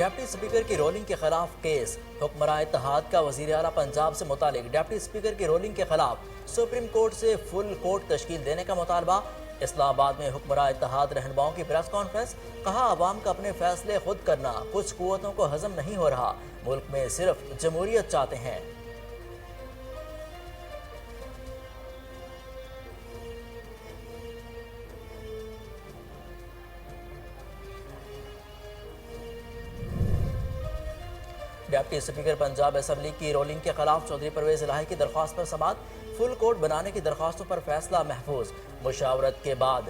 Deputy speaker کی ruling کے خلاف کیس، حکمراں اتحاد کا وزیر اعلیٰ پنجاب سے متعلق ڈپٹی اسپیکر کی رولنگ کے خلاف سپریم کورٹ سے فل کورٹ تشکیل دینے کا مطالبہ۔ اسلام آباد میں حکمراں اتحاد رہنماؤں کی پریس کانفرنس، کہا عوام کا اپنے فیصلے خود کرنا کچھ قوتوں کو ہضم نہیں ہو رہا، ملک میں صرف جمہوریت چاہتے ہیں۔ ڈپٹی اسپیکر پنجاب اسمبلی کی رولنگ کے خلاف چودھری پرویز الہی کی درخواست پر سماعت، فل کورٹ بنانے کی درخواستوں پر فیصلہ محفوظ، مشاورت کے بعد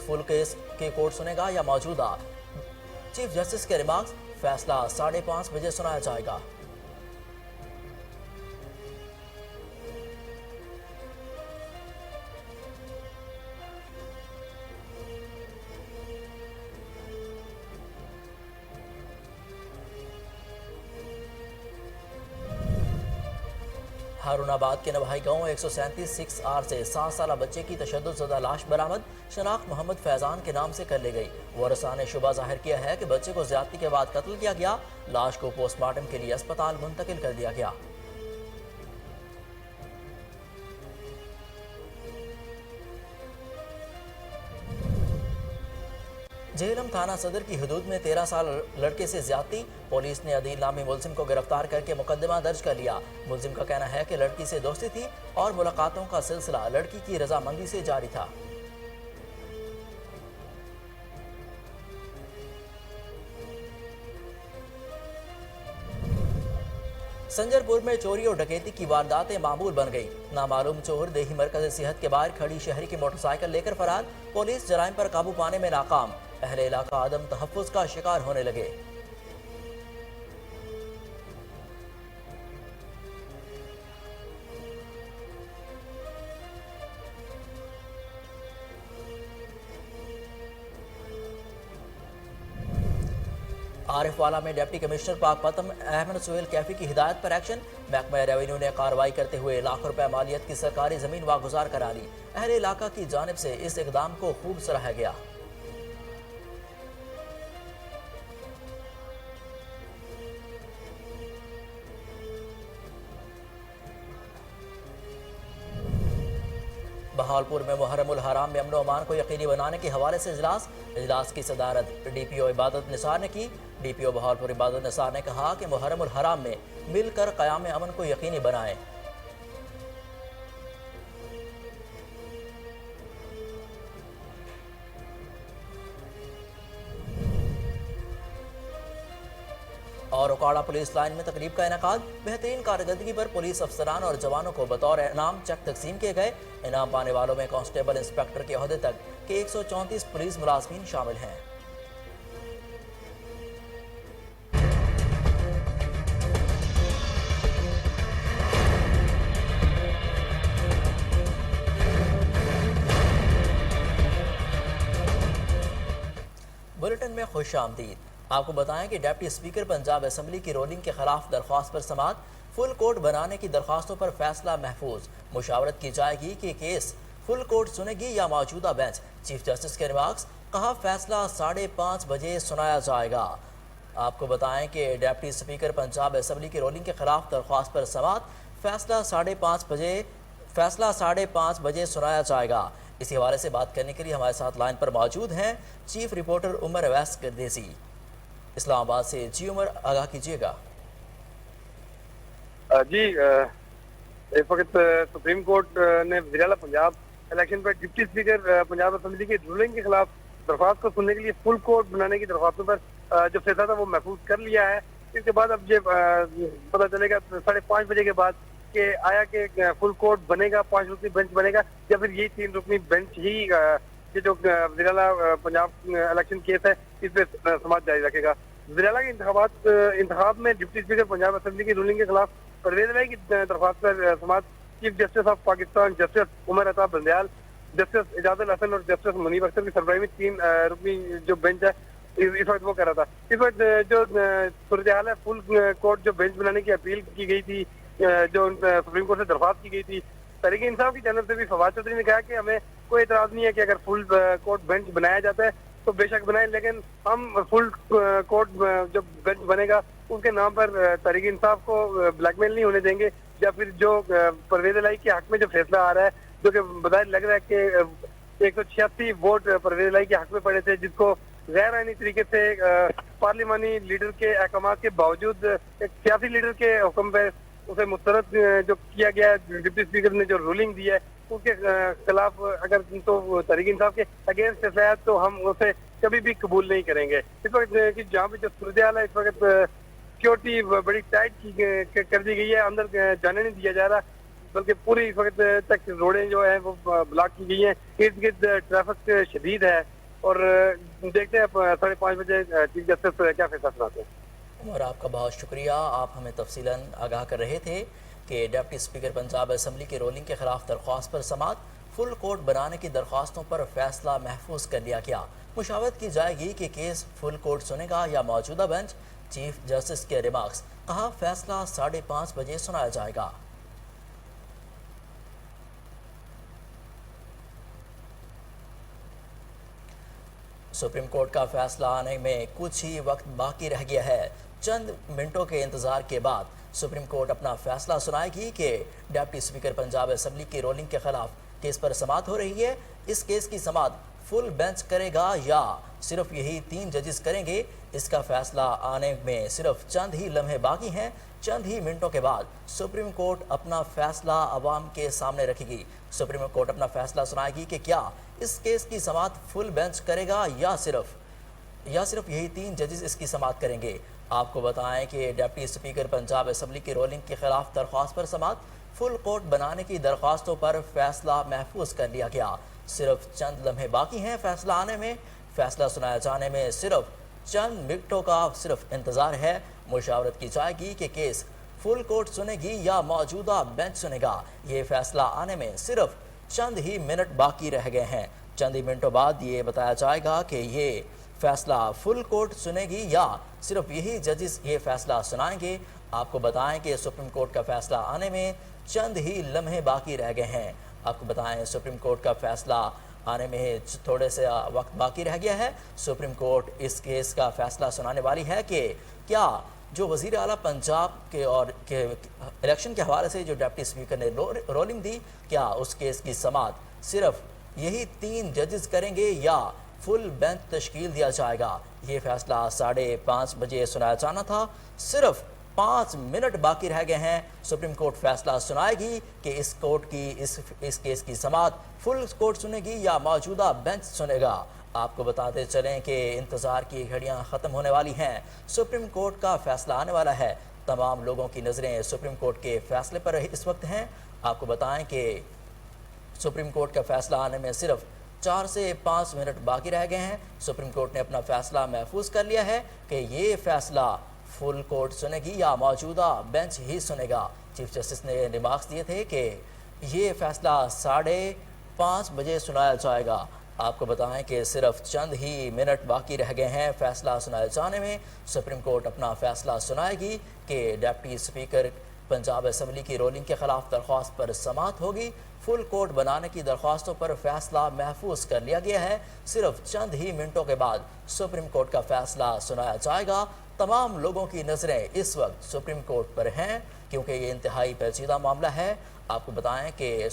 فل کیس کے کورٹ سنے گا یا موجودہ چیف جسٹس کے ریمارکس، فیصلہ 5:30 بجے سنایا جائے گا۔ ہارون آباد کے نواحی گاؤں 137 6R سے 7 سالہ بچے کی تشدد زدہ لاش برآمد، شناخت محمد فیضان کے نام سے کر لی گئی۔ ورثاء نے شبہ ظاہر کیا ہے کہ بچے کو زیادتی کے بعد قتل کیا گیا، لاش کو پوسٹ مارٹم کے لیے اسپتال منتقل کر دیا گیا۔ جہلم تھانہ صدر کی حدود میں 13 سال لڑکے سے زیادتی، پولیس نے عدیل نامی ملزم کو گرفتار کر کے مقدمہ درج کر لیا۔ ملزم کا کہنا ہے کہ لڑکی سے دوستی تھی اور ملاقاتوں کا سلسلہ لڑکی کی رضامندی سے جاری تھا۔ سنجر پور میں چوری اور ڈکیتی کی وارداتیں معمول بن گئی، نامعلوم چور دیہی مرکز صحت کے باہر کھڑی شہری کی موٹر سائیکل لے کر فرار، پولیس جرائم پر قابو پانے میں ناکام، اہل علاقہ عدم تحفظ کا شکار ہونے لگے۔ عارف والا میں ڈپٹی کمشنر پاک پتم احمد سہیل کیفی کی ہدایت پر ایکشن، محکمہ ریونیو نے کارروائی کرتے ہوئے لاکھ روپے مالیت کی سرکاری زمین واگزار کرا لی، اہل علاقہ کی جانب سے اس اقدام کو خوب سراہا گیا۔ بہاولپور میں محرم الحرام میں امن و امان کو یقینی بنانے کے حوالے سے اجلاس کی صدارت ڈی پی او عبادت نثار نے کی۔ ڈی پی او بہاولپور عبادت نثار نے کہا کہ محرم الحرام میں مل کر قیام امن کو یقینی بنائیں۔ اور اوکاڑا پولیس لائن میں تقریب کا انعقاد، بہترین کارکردگی پر پولیس افسران اور جوانوں کو بطور انعام چیک تقسیم کیے گئے، انعام پانے والوں میں کانسٹیبل انسپکٹر کے عہدے تک کے 134 پولیس ملازمین شامل ہیں۔ بلیٹن میں خوش آمدید، آپ کو بتائیں کہ ڈپٹی اسپیکر پنجاب اسمبلی کی رولنگ کے خلاف درخواست پر سماعت، فل کورٹ بنانے کی درخواستوں پر فیصلہ محفوظ، مشاورت کی جائے گی کہ کیس فل کورٹ سنے گی یا موجودہ بینچ، چیف جسٹس کے ریمارکس، کہا فیصلہ 5:30 بجے سنایا جائے گا۔ آپ کو بتائیں کہ ڈپٹی اسپیکر پنجاب اسمبلی کی رولنگ کے خلاف درخواست پر سماعت، فیصلہ 5:30 بجے سنایا جائے گا۔ اسی حوالے سے بات کرنے کے لیے ہمارے ساتھ لائن پر موجود ہیں چیف رپورٹر عمر اویس گردیسی، اسلام آباد سے۔ جی عمر، آگاہ کیجیے گا۔ جی، اس وقت سپریم کورٹ نے وزیر اعلیٰ پنجاب الیکشن پر ڈپٹی اسپیکر پنجاب اسمبلی کی رولنگ کے خلاف درخواست کو سننے کے لیے فل کورٹ بنانے کی درخواستوں پر جو فیصلہ تھا وہ محفوظ کر لیا ہے۔ اس کے بعد اب یہ پتہ چلے گا 5:30 بجے کے بعد کہ آیا کہ فل کورٹ بنے گا، 5 رکنی بینچ بنے گا، یا پھر یہی 3 رکنی بینچ ہی یہ جو وزیر اعلیٰ پنجاب الیکشن کیس ہے اس پہ سماعت جاری رکھے گا۔ وزیر اعلیٰ کے انتخاب میں ڈپٹی اسپیکر پنجاب اسمبلی کی رولنگ کے خلاف پرویز الہی کی درخواست پر سماعت chief justice of Pakistan justice Umar Ata Bandial, justice اعجاز الحسن اور جسٹس منیب اختر کی سربراہی میں 3 رکنی جو بینچ ہے اس وقت وہ کر رہا تھا۔ اس وقت جو صورتحال ہے، فل کورٹ جو بینچ بنانے کی اپیل کی گئی تھی، جو سپریم کورٹ سے درخواست کی گئی تھی، تحریک انصاف کی جانب سے بھی فواد چودھری نے کہا کہ ہمیں کوئی اعتراض نہیں ہے کہ اگر فل کورٹ بینچ بنایا جاتا ہے تو بے شک بنائیں، لیکن ہم فل کورٹ جب بینچ بنے گا اس کے نام پر تحریک انصاف کو بلیک میل نہیں ہونے دیں گے، یا پھر جو پرویز الہی کے حق میں جو فیصلہ آ رہا ہے، جو کہ بظاہر لگ رہا ہے کہ 186 ووٹ پرویز الہی کے حق میں پڑے تھے، جس کو غیر آئینی طریقے سے پارلیمانی لیڈر کے احکامات کے باوجود ایک سیاسی لیڈر کے حکم پہ اسے مسترد جو کیا گیا ہے، ڈپٹی اسپیکر نے جو رولنگ دی ہے اس کے خلاف اگر تو تحریک انصاف کے اگینسٹ ہے تو ہم اسے کبھی بھی قبول نہیں کریں گے۔ اس وقت جہاں پہ جو صورتحال ہے اس وقت سیکورٹی بڑی ٹائٹ کر دی گئی ہے، اندر جانے نہیں دیا جا رہا، بلکہ پوری اس وقت تک روڈیں جو ہیں وہ بلاک کی گئی ہیں، ارد گرد ٹریفک شدید ہے، اور دیکھتے ہیں 5:30 بجے چیف جسٹس کیا فیصلہ سناتے ہیں۔ عمر، آپ کا بہت شکریہ، آپ ہمیں تفصیلاً آگاہ کر رہے تھے کہ ڈپٹی اسپیکر پنجاب اسمبلی کی رولنگ کے خلاف درخواست پر سماعت، فل کورٹ بنانے کی درخواستوں پر فیصلہ محفوظ کر لیا گیا، مشاورت کی جائے گی کہ کیس فل کورٹ سنے گا یا موجودہ بینچ، چیف جسٹس کے ریمارکس، کہا فیصلہ 5:30 بجے سنایا جائے گا۔ سپریم کورٹ کا فیصلہ آنے میں کچھ ہی وقت باقی رہ گیا ہے۔ چند منٹوں کے انتظار کے بعد سپریم کورٹ اپنا فیصلہ سنائے گی کہ ڈپٹی اسپیکر پنجاب اسمبلی کی رولنگ کے خلاف کیس پر سماعت ہو رہی ہے۔ اس کیس کی سماعت فل بینچ کرے گا یا صرف یہی 3 ججز کریں گے، اس کا فیصلہ آنے میں صرف چند ہی لمحے باقی ہیں۔ چند ہی منٹوں کے بعد سپریم کورٹ اپنا فیصلہ عوام کے سامنے رکھے گی۔ سپریم کورٹ اپنا فیصلہ سنائے گی کہ کیا اس کیس کی سماعت فل بینچ کرے گا یا صرف یہی 3 ججز اس کی سماعت کریں گے۔ آپ کو بتائیں کہ ڈپٹی اسپیکر پنجاب اسمبلی کی رولنگ کے خلاف درخواست پر سماعت، فل کورٹ بنانے کی درخواستوں پر فیصلہ محفوظ کر لیا گیا۔ صرف چند لمحے باقی ہیں فیصلہ آنے میں، فیصلہ سنائے جانے میں صرف چند منٹوں کا صرف انتظار ہے۔ مشاورت کی جائے گی کہ کیس فل کورٹ سنے گی یا موجودہ بینچ سنے گا۔ یہ فیصلہ آنے میں صرف چند ہی منٹ باقی رہ گئے ہیں۔ چند ہی منٹوں بعد یہ بتایا جائے گا کہ یہ فیصلہ فل کورٹ سنے گی یا صرف یہی ججز یہ فیصلہ سنائیں گے۔ آپ کو بتائیں کہ سپریم کورٹ کا فیصلہ آنے میں چند ہی لمحے باقی رہ گئے ہیں۔ آپ کو بتائیں سپریم کورٹ کا فیصلہ آنے میں تھوڑے سے وقت باقی رہ گیا ہے۔ سپریم کورٹ اس کیس کا فیصلہ سنانے والی ہے کہ کیا جو وزیر اعلیٰ پنجاب کے اور الیکشن کے حوالے سے جو ڈپٹی اسپیکر نے رولنگ دی، کیا اس کیس کی سماعت صرف یہی 3 ججز کریں گے یا فل بینچ تشکیل دیا جائے گا۔ یہ فیصلہ 5:30 بجے سنایا جانا تھا۔ صرف 5 منٹ باقی رہ گئے ہیں۔ سپریم کورٹ فیصلہ سنائے گی کہ اس کیس کی سماعت فل کورٹ سنے گی یا موجودہ بینچ سنے گا۔ آپ کو بتاتے چلیں کہ انتظار کی گھڑیاں ختم ہونے والی ہیں۔ سپریم کورٹ کا فیصلہ آنے والا ہے۔ تمام لوگوں کی نظریں سپریم کورٹ کے فیصلے پر اس وقت ہیں۔ آپ کو بتائیں کہ سپریم کورٹ کا فیصلہ آنے میں صرف 4 سے 5 منٹ باقی رہ گئے ہیں۔ سپریم کورٹ نے اپنا فیصلہ محفوظ کر لیا ہے کہ یہ فیصلہ فل کورٹ سنے گی یا موجودہ بینچ ہی سنے گا۔ چیف جسٹس نے ریمارکس دیے تھے کہ یہ فیصلہ 5:30 بجے سنایا جائے گا۔ آپ کو بتائیں کہ صرف چند ہی منٹ باقی رہ گئے ہیں فیصلہ سنائے جانے میں۔ سپریم کورٹ اپنا فیصلہ سنائے گی کہ ڈپٹی اسپیکر پنجاب اسمبلی کی رولنگ کے خلاف درخواست پر سماعت ہوگی۔ فل کورٹ بنانے کی درخواستوں پر فیصلہ محفوظ کر لیا گیا ہے۔ صرف چند ہی منٹوں کے بعد سپریم کورٹ کا فیصلہ سنایا جائے گا۔ تمام لوگوں کی نظریں اس وقت سپریم کورٹ پر ہیں کیونکہ یہ انتہائی پیچیدہ معاملہ ہے۔ آپ کو بتائیں کہ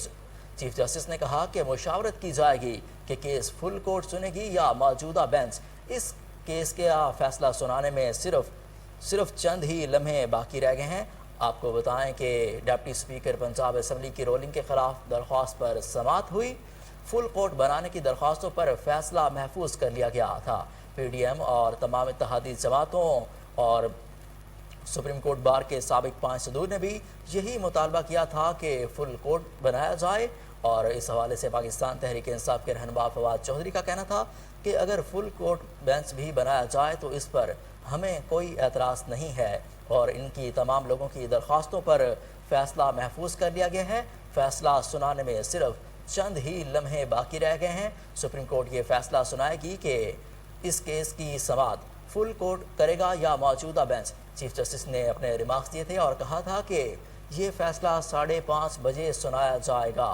چیف جسٹس نے کہا کہ مشاورت کی جائے گی کہ کیس فل کورٹ سنے گی یا موجودہ بینچ۔ اس کیس کا فیصلہ سنانے میں صرف چند ہی لمحے باقی رہ گئے ہیں۔ آپ کو بتائیں کہ ڈپٹی اسپیکر پنجاب اسمبلی کی رولنگ کے خلاف درخواست پر سماعت ہوئی۔ فل کورٹ بنانے کی درخواستوں پر فیصلہ محفوظ کر لیا گیا تھا۔ پی ڈی ایم اور تمام اتحادی جماعتوں اور سپریم کورٹ بار کے سابق 5 صدور نے بھی یہی مطالبہ کیا تھا کہ فل کورٹ بنایا جائے، اور اس حوالے سے پاکستان تحریک انصاف کے رہنما فواد چودھری کا کہنا تھا کہ اگر فل کورٹ بینچ بھی بنایا جائے تو اس پر ہمیں کوئی اعتراض نہیں ہے، اور ان کی تمام لوگوں کی درخواستوں پر فیصلہ محفوظ کر لیا گیا ہے۔ فیصلہ سنانے میں صرف چند ہی لمحے باقی رہ گئے ہیں۔ سپریم کورٹ یہ فیصلہ سنائے گی کہ اس کیس کی سماعت فل کورٹ کرے گا یا موجودہ بینچ۔ چیف جسٹس نے اپنے ریمارکس دیے تھے اور کہا تھا کہ یہ فیصلہ 5:30 بجے سنایا جائے گا۔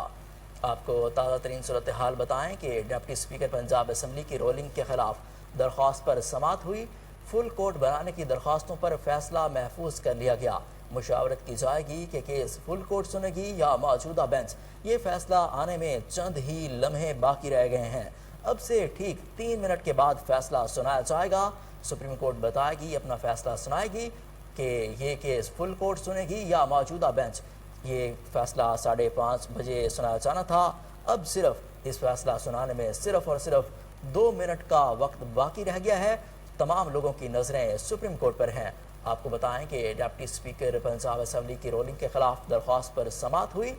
آپ کو تازہ ترین صورتحال بتائیں کہ ڈپٹی اسپیکر پنجاب اسمبلی کی رولنگ کے خلاف درخواست پر سماعت ہوئی، فل کورٹ بنانے کی درخواستوں پر فیصلہ محفوظ کر لیا گیا، مشاورت کی جائے گی کہ کیس فل کورٹ سنے گی یا موجودہ بینچ، یہ فیصلہ آنے میں چند ہی لمحے باقی رہ گئے ہیں، اب سے ٹھیک 3 منٹ کے بعد فیصلہ سنایا جائے گا، سپریم کورٹ بتائے گی، اپنا فیصلہ سنائے گی کہ یہ کیس فل کورٹ سنے گی یا موجودہ بینچ، یہ فیصلہ 5:30 بجے سنایا جانا تھا، اب صرف اس فیصلہ سنانے میں صرف اور صرف 2 منٹ کا وقت باقی رہ گیا ہے، تمام لوگوں کی نظریں سپریم کورٹ پر ہیں۔ آپ کو بتائیں کہ ڈپٹی اسپیکر پنجاب اسمبلی کی رولنگ کے خلاف درخواست پر سماعت ہوئی،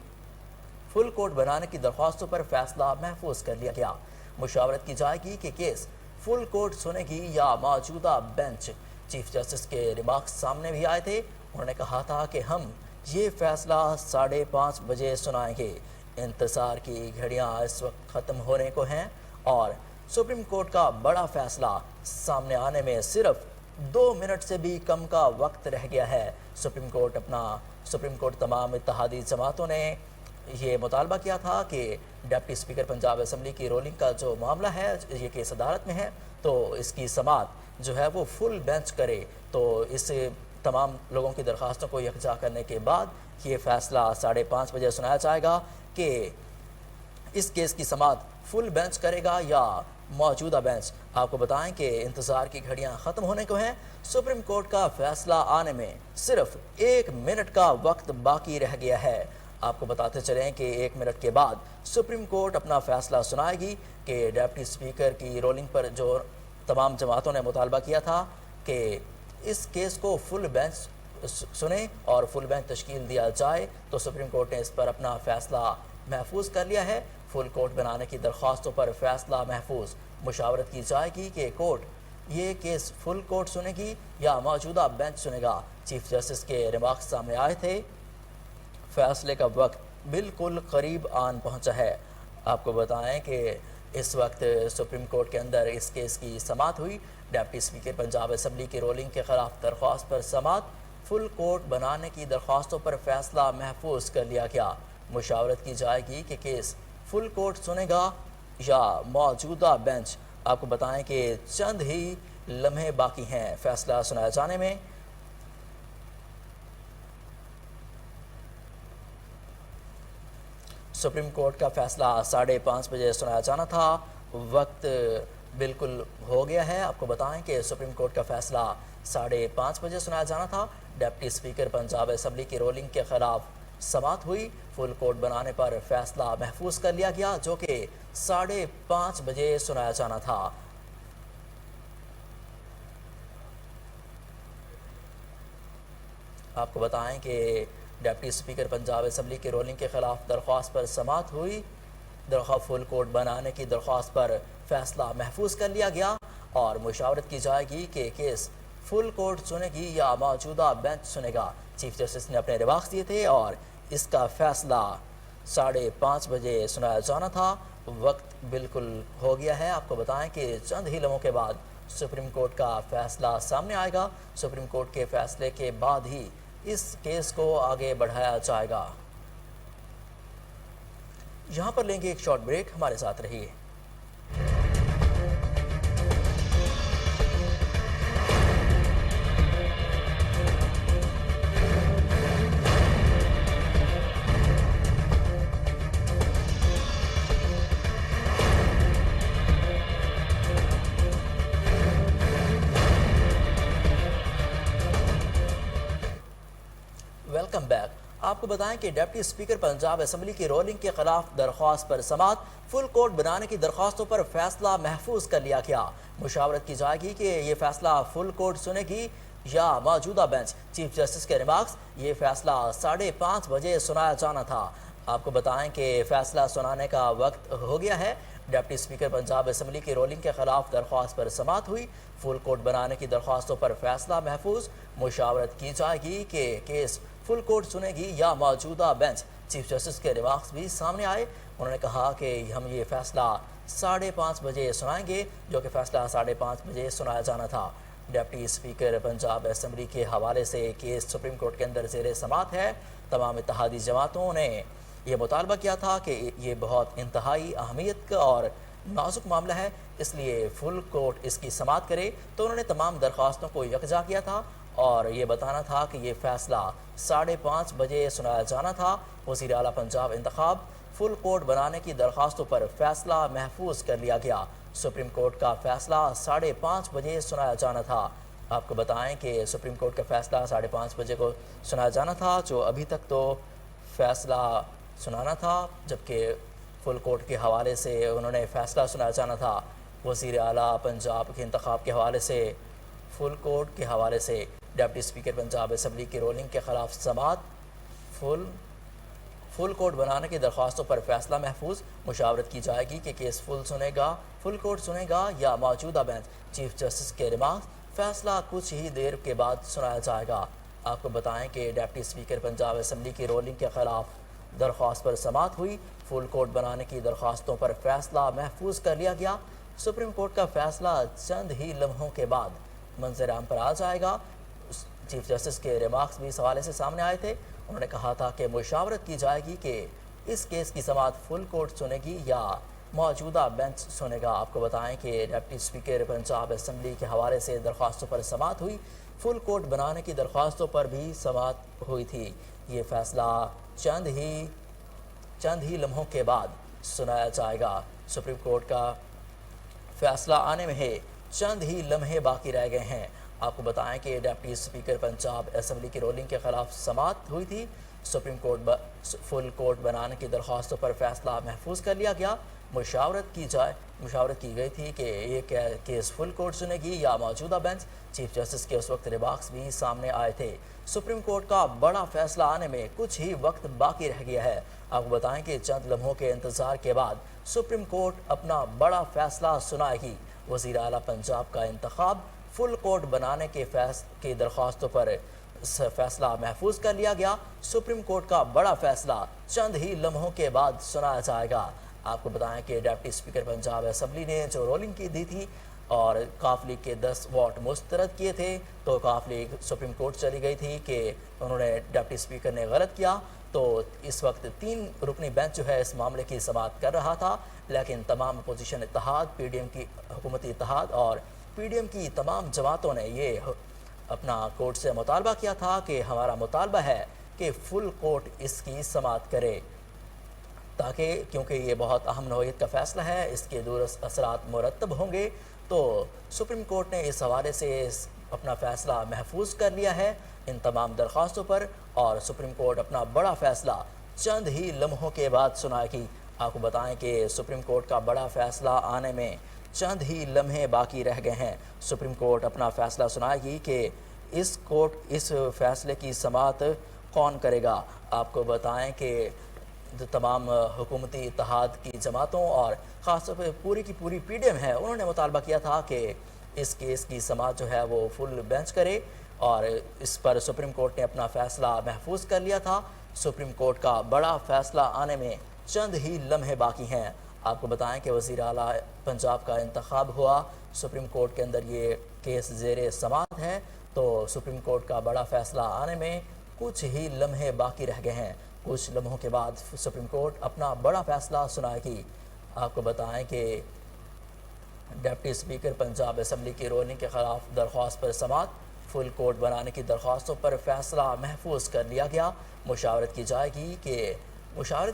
فل کورٹ بنانے کی درخواستوں پر فیصلہ محفوظ کر لیا گیا، مشاورت کی جائے گی کہ کیس فل کورٹ سنے گی یا موجودہ بینچ۔ چیف جسٹس کے ریمارکس سامنے بھی آئے تھے، انہوں نے کہا تھا کہ ہم یہ فیصلہ 5:30 بجے سنائیں گے، انتظار کی گھڑیاں اس وقت ختم ہونے کو ہیں اور سپریم کورٹ کا بڑا فیصلہ سامنے آنے میں صرف 2 منٹ سے بھی کم کا وقت رہ گیا ہے۔ سپریم کورٹ تمام اتحادی جماعتوں نے یہ مطالبہ کیا تھا کہ ڈپٹی اسپیکر پنجاب اسمبلی کی رولنگ کا جو معاملہ ہے، یہ کیس عدالت میں ہے، تو اس کی سماعت جو ہے وہ فل بینچ کرے، تو اس تمام لوگوں کی درخواستوں کو یکجا کرنے کے بعد یہ فیصلہ 5:30 بجے سنایا جائے گا کہ اس کیس کی سماعت فل بینچ کرے گا یا موجودہ بینچ۔ آپ کو بتائیں کہ انتظار کی گھڑیاں ختم ہونے کو ہیں، سپریم کورٹ کا فیصلہ آنے میں صرف 1 منٹ کا وقت باقی رہ گیا ہے۔ آپ کو بتاتے چلیں کہ 1 منٹ کے بعد سپریم کورٹ اپنا فیصلہ سنائے گی کہ ڈپٹی اسپیکر کی رولنگ پر جو تمام جماعتوں نے مطالبہ کیا تھا کہ اس کیس کو فل بینچ سنیں اور فل بینچ تشکیل دیا جائے، تو سپریم کورٹ نے اس پر اپنا فیصلہ محفوظ کر لیا ہے، فل کورٹ بنانے کی درخواستوں پر فیصلہ محفوظ، مشاورت کی جائے گی کہ کورٹ یہ کیس فل کورٹ سنے گی یا موجودہ بینچ سنے گا۔ چیف جسٹس کے ریمارکس سامنے آئے تھے، فیصلے کا وقت بالکل قریب آن پہنچا ہے۔ آپ کو بتائیں کہ اس وقت سپریم کورٹ کے اندر اس کیس کی سماعت ہوئی، ڈپٹی اسپیکر پنجاب اسمبلی کی رولنگ کے خلاف درخواست پر سماعت، فل کورٹ بنانے کی درخواستوں پر فیصلہ محفوظ کر لیا گیا، مشاورت کی جائے گی کہ کیس فل کورٹ سنے گا یا موجودہ بینچ۔ آپ کو بتائیں کہ چند ہی لمحے باقی ہیں فیصلہ سنائے جانے میں۔ سپریم کورٹ کا فیصلہ 5:30 بجے سنایا جانا تھا، وقت بالکل ہو گیا ہے۔ آپ کو بتائیں کہ سپریم کورٹ کا فیصلہ 5:30 بجے سنایا جانا تھا، ڈپٹی اسپیکر پنجاب اسمبلی کی رولنگ کے خلاف سماعت ہوئی، فل کورٹ بنانے پر فیصلہ محفوظ کر لیا گیا جو کہ 5:30 بجے سنایا جانا تھا۔ آپ کو بتائیں کہ ڈپٹی اسپیکر پنجاب اسمبلی کی رولنگ کے خلاف درخواست پر سماعت ہوئی، فل کورٹ بنانے کی درخواست پر فیصلہ محفوظ کر لیا گیا اور مشاورت کی جائے گی کہ کیس فل کورٹ سنے گی یا موجودہ بینچ سنے گا۔ چیف جسٹس نے اپنے ریمارکس دیے تھے اور اس کا فیصلہ 5:30 بجے سنایا جانا تھا، وقت بالکل ہو گیا ہے۔ آپ کو بتائیں کہ چند ہی لمحوں کے بعد سپریم کورٹ کا فیصلہ سامنے آئے گا، سپریم کورٹ کے فیصلے کے بعد ہی اس کیس کو آگے بڑھایا جائے گا۔ یہاں پر لیں گے ایک شارٹ بریک، ہمارے ساتھ رہیے۔ Welcome back. آپ کو بتائیں کہ ڈپٹی اسپیکر پنجاب اسمبلی کی رولنگ کے خلاف درخواست پر سماعت، فل کورٹ بنانے کی درخواستوں پر فیصلہ محفوظ کر لیا گیا، مشاورت کی جائے گی کہ یہ فیصلہ فل کورٹ سنے گی یا موجودہ بینچ۔ چیف جسٹس کے ریمارکس، یہ فیصلہ 5:30 بجے سنایا جانا تھا۔ آپ کو بتائیں کہ فیصلہ سنانے کا وقت ہو گیا ہے، ڈپٹی اسپیکر پنجاب اسمبلی کی رولنگ کے خلاف درخواست پر سماعت ہوئی، فل کورٹ بنانے کی درخواستوں پر فیصلہ محفوظ، مشاورت کی جائے گی کہ کیس فل کورٹ سنے گی یا موجودہ بینچ۔ چیف جسٹس کے ریمارکس بھی سامنے آئے، انہوں نے کہا کہ ہم یہ فیصلہ 5:30 بجے سنائیں گے جو کہ فیصلہ 5:30 بجے سنایا جانا تھا۔ ڈپٹی اسپیکر پنجاب اسمبلی کے حوالے سے کیس سپریم کورٹ کے اندر زیر سماعت ہے، تمام اتحادی جماعتوں نے یہ مطالبہ کیا تھا کہ یہ بہت انتہائی اہمیت کا اور نازک معاملہ ہے، اس لیے فل کورٹ اس کی سماعت کرے۔ تو انہوں نے تمام درخواستوں کو یکجا کیا تھا اور یہ بتانا تھا کہ یہ فیصلہ 5:30 بجے سنایا جانا تھا۔ وزیر اعلیٰ پنجاب انتخاب فل کورٹ بنانے کی درخواستوں پر فیصلہ محفوظ کر لیا گیا۔ سپریم کورٹ کا فیصلہ 5:30 بجے سنایا جانا تھا۔ آپ کو بتائیں کہ سپریم کورٹ کا فیصلہ 5:30 بجے کو سنایا جانا تھا، جو ابھی تک تو فیصلہ سنانا تھا، جبکہ فل کورٹ کے حوالے سے انہوں نے فیصلہ سنایا جانا تھا۔ وزیر اعلیٰ پنجاب کے انتخاب کے حوالے سے فل کورٹ کے حوالے سے ڈپٹی اسپیکر پنجاب اسمبلی کی رولنگ کے خلاف سماعت، فل کورٹ بنانے کی درخواستوں پر فیصلہ محفوظ، مشاورت کی جائے گی کہ کیس فل کورٹ سنے گا یا موجودہ بینچ چیف جسٹس کے ریمارکس، فیصلہ کچھ ہی دیر کے بعد سنایا جائے گا۔ آپ کو بتائیں کہ ڈپٹی اسپیکر پنجاب اسمبلی کی رولنگ کے خلاف درخواست پر سماعت ہوئی، فل کورٹ بنانے کی درخواستوں پر فیصلہ محفوظ کر لیا گیا۔ سپریم کورٹ کا فیصلہ چند ہی لمحوں کے بعد منظر عام پر آ جائے گا۔ چیف جسٹس کے ریمارکس بھی اس حوالے سے سامنے آئے تھے۔ انہوں نے کہا تھا کہ مشاورت کی جائے گی کہ اس کیس کی سماعت فل کورٹ سنے گی یا موجودہ بینچ سنے گا۔ آپ کو بتائیں کہ ڈپٹی اسپیکر پنجاب اسمبلی کے حوالے سے درخواستوں پر سماعت ہوئی، فل کورٹ بنانے کی درخواستوں پر بھی سماعت ہوئی تھی۔ یہ فیصلہ چند ہی لمحوں کے بعد سنایا جائے گا۔ سپریم کورٹ کا فیصلہ آنے میں چند ہی لمحے باقی رہ گئے ہیں۔ آپ کو بتائیں کہ ڈپٹی اسپیکر پنجاب اسمبلی کی رولنگ کے خلاف سماعت ہوئی تھی، سپریم کورٹ فل کورٹ بنانے کی درخواستوں پر فیصلہ محفوظ کر لیا گیا۔ مشاورت کی گئی تھی کہ یہ کیس فل کورٹ سنے گی یا موجودہ بینچ، چیف جسٹس کے اس وقت ریمارکس بھی سامنے آئے تھے۔ سپریم کورٹ کا بڑا فیصلہ آنے میں کچھ ہی وقت باقی رہ گیا ہے۔ آپ کو بتائیں کہ چند لمحوں کے انتظار کے بعد سپریم کورٹ اپنا بڑا فیصلہ سنائے گی۔ وزیر اعلیٰ پنجاب کا انتخاب فل کورٹ بنانے کی درخواستوں پر فیصلہ محفوظ کر لیا گیا۔ سپریم کورٹ کا بڑا فیصلہ چند ہی لمحوں کے بعد سنایا جائے گا۔ آپ کو بتائیں کہ ڈپٹی اسپیکر پنجاب اسمبلی نے جو رولنگ کی دی تھی اور کاف لیگ کے 10 ووٹ مسترد کیے تھے، تو کاف لیگ سپریم کورٹ چلی گئی تھی کہ انہوں نے ڈپٹی اسپیکر نے غلط کیا۔ تو اس وقت 3 رکنی بینچ جو ہے اس معاملے کی سماعت کر رہا تھا، لیکن تمام اپوزیشن اتحاد، پی ڈی ایم کی حکومتی اتحاد اور پی ڈی ایم کی تمام جماعتوں نے یہ اپنا کورٹ سے مطالبہ کیا تھا کہ ہمارا مطالبہ ہے کہ فل کورٹ اس کی سماعت کرے، تاکہ کیونکہ یہ بہت اہم نوعیت کا فیصلہ ہے، اس کے دور اثرات مرتب ہوں گے۔ تو سپریم کورٹ نے اس حوالے سے اپنا فیصلہ محفوظ کر لیا ہے ان تمام درخواستوں پر، اور سپریم کورٹ اپنا بڑا فیصلہ چند ہی لمحوں کے بعد سنائے گی۔ آپ کو بتائیں کہ سپریم کورٹ کا بڑا فیصلہ آنے میں چند ہی لمحے باقی رہ گئے ہیں۔ سپریم کورٹ اپنا فیصلہ سنائے گی کہ اس فیصلے کی سماعت کون کرے گا۔ آپ کو بتائیں کہ تمام حکومتی اتحاد کی جماعتوں اور خاص طور پہ پوری کی پوری پی ڈی ایم ہے، انہوں نے مطالبہ کیا تھا کہ اس کیس کی سماعت جو ہے وہ فل بینچ کرے، اور اس پر سپریم کورٹ نے اپنا فیصلہ محفوظ کر لیا تھا۔ سپریم کورٹ کا بڑا فیصلہ آنے میں چند ہی لمحے باقی ہیں۔ آپ کو بتائیں کہ وزیر اعلیٰ پنجاب کا انتخاب ہوا، سپریم کورٹ کے اندر یہ کیس زیر سماعت ہے، تو سپریم کورٹ کا بڑا فیصلہ آنے میں کچھ ہی لمحے باقی رہ گئے ہیں۔ کچھ لمحوں کے بعد سپریم کورٹ اپنا بڑا فیصلہ سنائے گی۔ آپ کو بتائیں کہ ڈپٹی اسپیکر پنجاب اسمبلی کی رولنگ کے خلاف درخواست پر سماعت، فل کورٹ بنانے کی درخواستوں پر فیصلہ محفوظ کر لیا گیا۔ مشاورت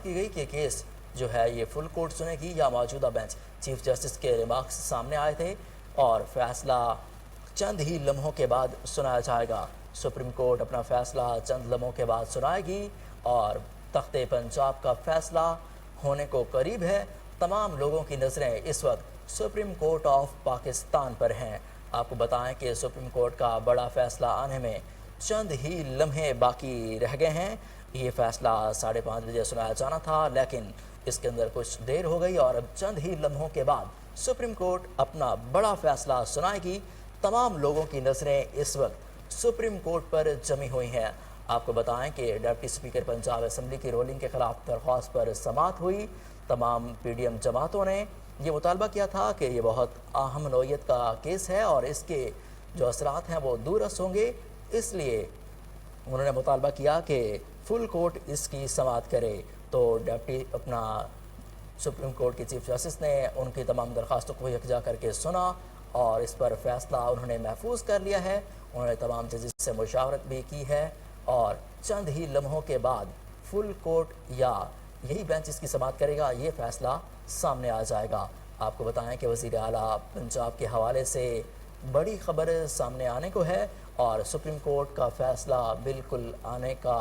کی گئی کہ کیس جو ہے یہ فل کورٹ سنے گی یا موجودہ بینچ، چیف جسٹس کے ریمارکس سامنے آئے تھے اور فیصلہ چند ہی لمحوں کے بعد سنایا جائے گا۔ سپریم کورٹ اپنا فیصلہ چند لمحوں کے بعد سنائے گی اور تخت پنجاب کا فیصلہ ہونے کو قریب ہے۔ تمام لوگوں کی نظریں اس وقت سپریم کورٹ آف پاکستان پر ہیں۔ آپ کو بتائیں کہ سپریم کورٹ کا بڑا فیصلہ آنے میں چند ہی لمحے باقی رہ گئے ہیں۔ یہ فیصلہ 5:30 بجے سنایا جانا تھا، لیکن اس کے اندر کچھ دیر ہو گئی اور اب چند ہی لمحوں کے بعد سپریم کورٹ اپنا بڑا فیصلہ سنائے گی۔ تمام لوگوں کی نظریں اس وقت سپریم کورٹ پر جمی ہوئی ہیں۔ آپ کو بتائیں کہ ڈپٹی اسپیکر پنجاب اسمبلی کی رولنگ کے خلاف درخواست پر سماعت ہوئی۔ تمام پی ڈی ایم جماعتوں نے یہ مطالبہ کیا تھا کہ یہ بہت اہم نوعیت کا کیس ہے اور اس کے جو اثرات ہیں وہ دوررس ہوں گے، اس لیے انہوں نے مطالبہ کیا کہ فل کورٹ اس کی سماعت کرے۔ तो डिप्टी अपना सुप्रीम कोर्ट के चीफ जस्टिस ने उनकी तमाम दरख्वास्तों को यकजा करके सुना और इस पर फैसला उन्होंने महफूज कर लिया है। उन्होंने तमाम जजेस से मुशावरत भी की है और चंद ही लम्हों के बाद फुल कोर्ट या यही बेंच इसकी समाअत करेगा, ये फैसला सामने आ जाएगा। आपको बताएं कि वज़ीर आला पंजाब के हवाले से बड़ी खबर सामने आने को है और सुप्रीम कोर्ट का फैसला बिल्कुल आने का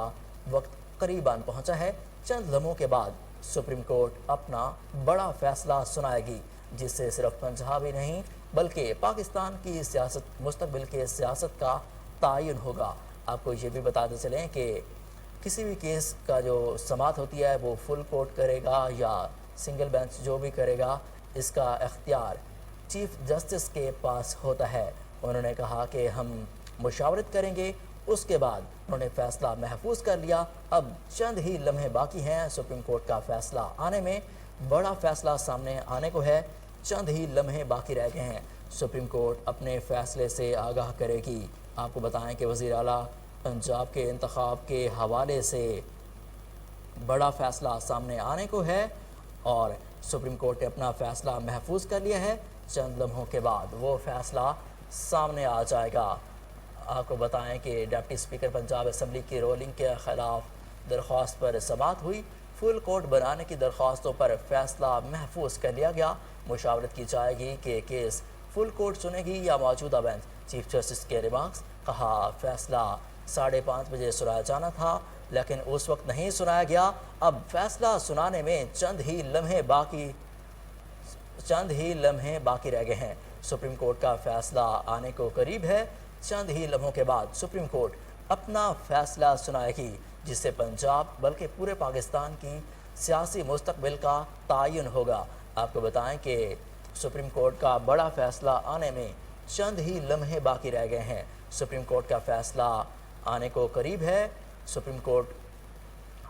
वक्त करीबन पहुंचा है। चंद लम्हों के बाद सुप्रीम कोर्ट अपना बड़ा फैसला सुनाएगी, जिससे सिर्फ पंजाब ही नहीं बल्कि पाकिस्तान की सियासत, मुस्तकबिल के सियासत का तयन होगा। आपको ये भी बताते चलें कि किसी भी केस का जो समाअत होती है वो फुल कोर्ट करेगा या सिंगल बेंच जो भी करेगा, इसका इख्तियार चीफ जस्टिस के पास होता है। उन्होंने कहा कि हम मुशावरत करेंगे, उसके बाद उन्होंने फैसला महफूज कर लिया। अब चंद ही लम्हे बाकी हैं सुप्रीम कोर्ट का फैसला आने में। बड़ा फैसला सामने आने को है, चंद ही लम्हे बाकी रह गए हैं। सुप्रीम कोर्ट अपने फैसले से आगाह करेगी। आपको बताएं कि वज़ीर आला पंजाब के इंतखाब के हवाले से बड़ा फैसला सामने आने को है और सुप्रीम कोर्ट ने अपना फैसला महफूज कर लिया है। चंद लम्हों के बाद वो फैसला सामने आ जाएगा। आपको बताएं कि डिप्टी स्पीकर पंजाब असम्बली की रोलिंग के ख़िलाफ़ दरख्वास्त पर समाअत हुई। फुल कोर्ट बनाने की दरख्वास्तों पर फैसला महफूज कर लिया गया। मुशावरत की जाएगी कि केस फुल कोर्ट सुनेगी या मौजूदा बेंच। चीफ जस्टिस के रिमार्क्स, कहा फैसला 5:30 बजे सुनाया जाना था लेकिन उस वक्त नहीं सुनाया गया। अब फैसला सुनाने में चंद ही लम्हे बाकी रह गए हैं। सुप्रीम कोर्ट का फैसला आने को करीब है। चंद ही लम्हों के बाद सुप्रीम कोर्ट अपना फैसला सुनाएगी, जिससे पंजाब बल्कि पूरे पाकिस्तान की सियासी मुस्तकबिल का तयन होगा। आपको बताएं कि सुप्रीम कोर्ट का बड़ा फैसला आने में चंद ही लम्हे बाकी रह गए हैं। सुप्रीम कोर्ट का फैसला आने को करीब है। सुप्रीम कोर्ट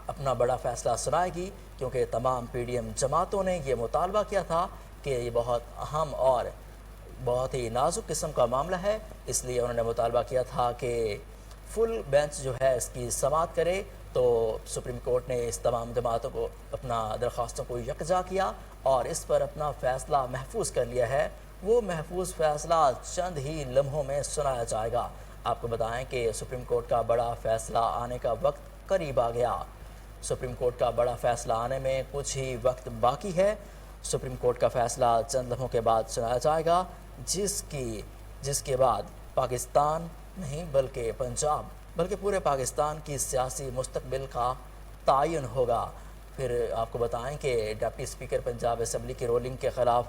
अपना बड़ा फैसला सुनाएगी क्योंकि तमाम पीडीएम जमातों ने ये मुतालबा किया था कि ये बहुत अहम और बहुत ही नाजुक किस्म का मामला है, इसलिए उन्होंने मुतालबा किया था कि फुल बेंच जो है इसकी समाअत करे। तो सुप्रीम कोर्ट ने इस तमाम जमातों को अपना दरख्वास्तों को यकजा किया और इस पर अपना फ़ैसला महफूज कर लिया है। वो महफूज फ़ैसला चंद ही लम्हों में सुनाया जाएगा। आपको बताएं कि सुप्रीम कोर्ट का बड़ा फ़ैसला आने का वक्त करीब आ गया। सुप्रीम कोर्ट का बड़ा फ़ैसला आने में कुछ ही वक्त बाकी है। सुप्रीम कोर्ट का फ़ैसला चंद लम्हों के बाद सुनाया जाएगा, जिसके बाद पाकिस्तान नहीं बल्कि पंजाब बल्कि पूरे पाकिस्तान की सियासी मुस्तकबिल का तयन होगा। फिर आपको बताएं कि डिप्टी स्पीकर पंजाब असम्बली की रोलिंग के ख़िलाफ़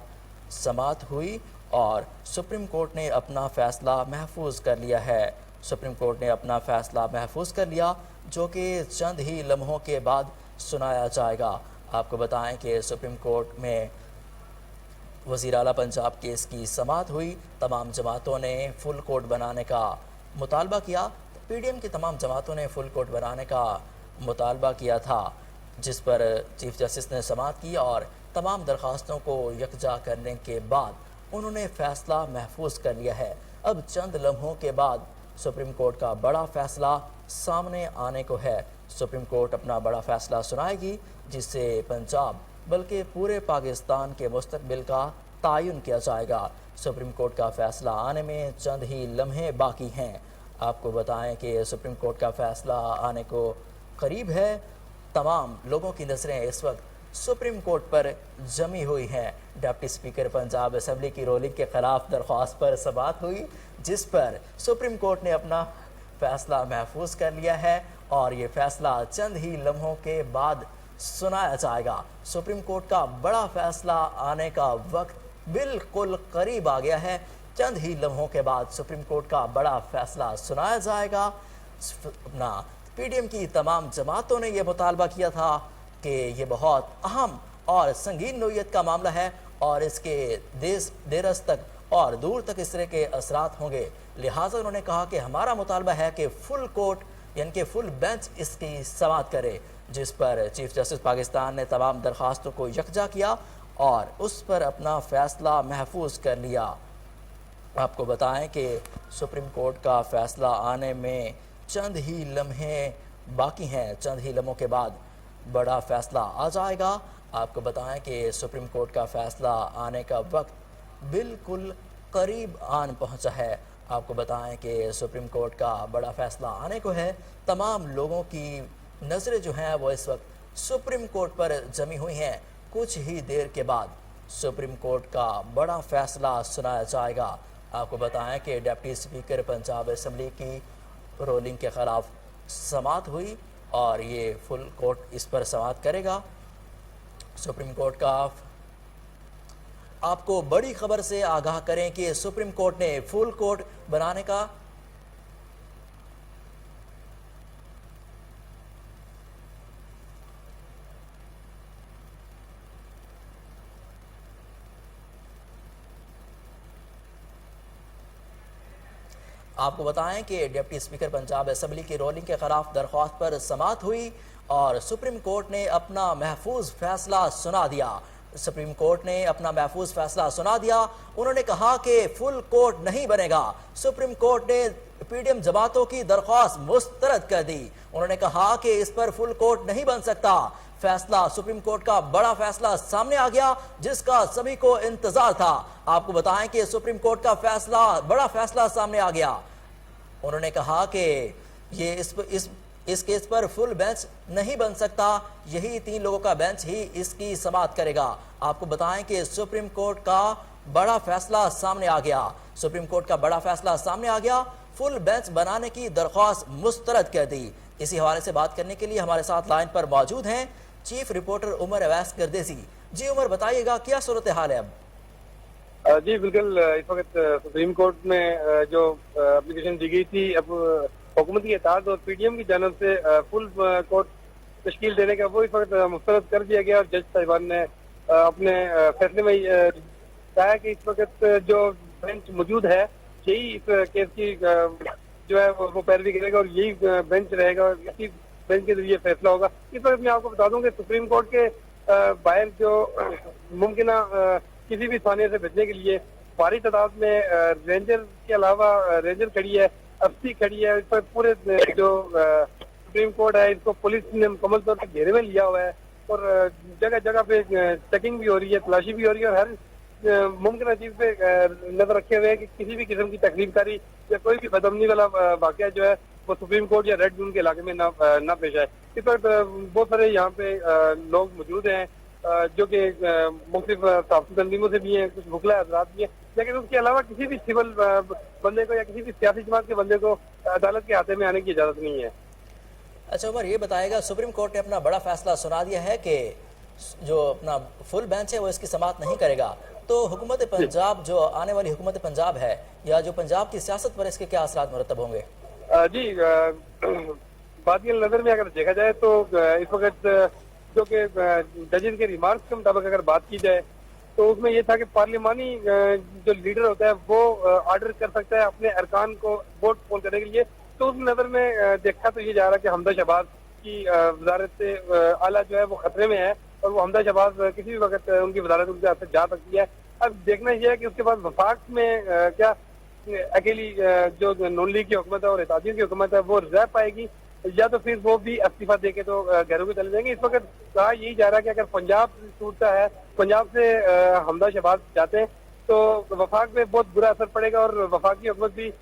समाअत हुई और सुप्रीम कोर्ट ने अपना फ़ैसला महफूज कर लिया है। सुप्रीम कोर्ट ने अपना फ़ैसला महफूज कर लिया, जो कि चंद ही लम्हों के बाद सुनाया जाएगा। आपको बताएं कि सुप्रीम कोर्ट में वज़ीर आला पंजाब केस की समाअत हुई। तमाम जमातों ने फुल कोर्ट बनाने का मुतालबा किया। पीडीएम की तमाम जमातों ने फुल कोर्ट बनाने का मुतालबा किया था, जिस पर चीफ जस्टिस ने समाअत की और तमाम दरख्वास्तों को यकजा करने के बाद उन्होंने फ़ैसला महफूज कर लिया है। अब चंद लम्हों के बाद सुप्रीम कोर्ट का बड़ा फ़ैसला सामने आने को है। सुप्रीम कोर्ट अपना बड़ा फ़ैसला सुनाएगी, जिससे पंजाब बल्कि पूरे पाकिस्तान के मुस्तकबिल का तयन किया जाएगा। सुप्रीम कोर्ट का फ़ैसला आने में चंद ही लम्हे बाकी हैं। आपको बताएं कि सुप्रीम कोर्ट का फ़ैसला आने को करीब है। तमाम लोगों की नज़रें इस वक्त सुप्रीम कोर्ट पर जमी हुई हैं। डिप्टी स्पीकर पंजाब असम्बली की रोलिंग के ख़िलाफ़ दरख्वास्त पर समाअत हुई, जिस पर सुप्रीम कोर्ट ने अपना फ़ैसला महफूज कर लिया है और ये फ़ैसला चंद ही लम्हों के बाद सुनाया जाएगा। सुप्रीम कोर्ट का बड़ा फ़ैसला आने का वक्त बिल्कुल करीब आ गया है। चंद ही लम्हों के बाद सुप्रीम कोर्ट का बड़ा फ़ैसला सुनाया जाएगा। अपना पीडीएम की तमाम जमातों ने यह मुतालबा किया था कि ये बहुत अहम और संगीन नोयत का मामला है और इसके देरस तक और दूर तक इस तरह के असरात होंगे। लिहाजा उन्होंने कहा कि हमारा मुतालबा है कि फुल कोर्ट यानी कि फुल बेंच इसकी समाअत करे, जिस पर चीफ जस्टिस पाकिस्तान ने तमाम दरख्वास्तों को यकजा किया और उस पर अपना फ़ैसला महफूज कर लिया। आपको बताएं कि सुप्रीम कोर्ट का फ़ैसला आने में चंद ही लम्हे बाकी हैं। चंद ही लम्हों के बाद बड़ा फैसला आ जाएगा। आपको बताएं कि सुप्रीम कोर्ट का फैसला आने का वक्त बिल्कुल करीब आन पहुंचा है। आपको बताएं कि सुप्रीम कोर्ट का बड़ा फैसला आने को है। तमाम लोगों की नज़रें जो हैं वो इस वक्त सुप्रीम कोर्ट पर जमी हुई हैं। कुछ ही देर के बाद सुप्रीम कोर्ट का बड़ा फैसला सुनाया जाएगा। आपको बताएं कि डिप्टी स्पीकर पंजाब असम्बली की रोलिंग के खिलाफ समाअत हुई और ये फुल कोर्ट इस पर समाअत करेगा। सुप्रीम कोर्ट का आपको बड़ी खबर से आगाह करें कि सुप्रीम कोर्ट ने फुल कोर्ट बनाने का आपको बताएं कि डिप्टी स्पीकर पंजाब असम्बली की रोलिंग के खिलाफ दरख्वास्त पर समाअत हुई और सुप्रीम कोर्ट ने अपना महफूज फैसला सुना दिया। सुप्रीम कोर्ट ने अपना महफूज फैसला सुना दिया। उन्होंने कहा कि फुल कोर्ट नहीं बनेगा। सुप्रीम कोर्ट ने पीडीएम जमातों की दरख्वास्त मुस्तरद कर दी। उन्होंने कहा कि इस पर फुल कोर्ट नहीं बन सकता। फैसला सुप्रीम कोर्ट का बड़ा फैसला सामने आ गया जिसका सभी को इंतजार था। आपको बताएं कि सुप्रीम कोर्ट का फैसला बड़ा फैसला सामने आ गया। उन्होंने कहा कि ये इस केस पर फुल बेंच नहीं बन सकता। यही 3 लोगों का बेंच ही इसकी समाअत करेगा। आपको बताएं कि सुप्रीम कोर्ट का बड़ा फैसला सामने आ गया। सुप्रीम कोर्ट का बड़ा फैसला सामने आ गया। फुल बेंच बनाने की दरख्वास्त मुस्तरद कर दी। इसी हवाले से बात करने के लिए हमारे साथ लाइन पर मौजूद हैं चीफ रिपोर्टर उमर अवैस गर्देसी। जी उमर, बताइएगा क्या सूरत हाल है अब? जी बिल्कुल, इस वक्त सुप्रीम कोर्ट में जो एप्लीकेशन दी गई थी, अब हुकूमत की इताअत और पीडीएम की जानिब से फुल कोर्ट तश्कील देने का वो इस वक्त मुस्तरद कर दिया गया और जज साहिबान ने अपने फैसले में कहा कि इस वक्त जो बेंच मौजूद है यही इस केस की जो है वो पैरवी करेगा और यही बेंच रहेगा। इसी बेंच के जरिए फैसला होगा। इस वक्त मैं आपको बता दूं कि सुप्रीम कोर्ट के बाहर जो मुमकिन किसी भी थाने से बचने के लिए भारी तादाद में रेंजर के अलावा रेंजर खड़ी है, एफसी खड़ी है। इस पर पूरे जो सुप्रीम कोर्ट है इसको पुलिस ने मुकम्मल तौर पर घेरे में लिया हुआ है और जगह जगह पे चेकिंग भी हो रही है, तलाशी भी हो रही है और हर मुमकिन चीज पे नजर रखे हुए है कि किसी भी किस्म की तकलीफकारी या कोई भी बदअमनी वाला वाकया जो है वो सुप्रीम कोर्ट या रेड जोन के इलाके में ना पेश आए। इस पर बहुत सारे यहाँ पे लोग मौजूद हैं जो कि मुख्तलिफ साफ़ी तंजीमों से भी हैं, कुछ मुखला हजरात भी हैं, लेकिन उसके अलावा किसी भी सिविल बंदे को या किसी भी सियासी जमात के बंदे को अदालत के हाथे में आने की इजाज़त नहीं है। अच्छा उमर, ये बताएगा सुप्रीम कोर्ट ने अपना बड़ा फैसला सुना दिया है कि जो अपना फुल बेंच है वो इसकी समाअत नहीं करेगा, तो हुकूमत पंजाब जो आने वाली हुकूमत पंजाब है या जो पंजाब की सियासत पर इसके क्या असरात मुरतब होंगे? जी बात की नजर में अगर देखा जाए तो इस वक्त जो कि जजेस के रिमार्क्स के मुताबिक अगर बात की जाए तो उसमें यह था कि पार्लिमानी जो लीडर होता है वो ऑर्डर कर सकता है अपने अरकान को वोट पोल करने के लिए। तो उस नजर में देखा तो ये जा रहा है कि हमदा शहबाज की वजारत आला जो है वो खतरे में है और वो हमदा शहबाज किसी भी वक्त उनकी वजारत उनके हाथ से जा सकती है। अब देखना यह है कि उसके बाद वफाक में क्या अकेली जो नून लीग की हुकूमत है और इत्तेहादियों की हुकूमत है वो रह पाएगी या तो फिर वो भी इस्तीफा देके तो घरों को चले जाएंगे। इस वक्त कहा यही जा रहा है कि अगर पंजाब टूटता है, पंजाब से हमदा शहबाज जाते हैं तो वफाक में बहुत बुरा असर पड़ेगा और वफाक की हुकूमत भी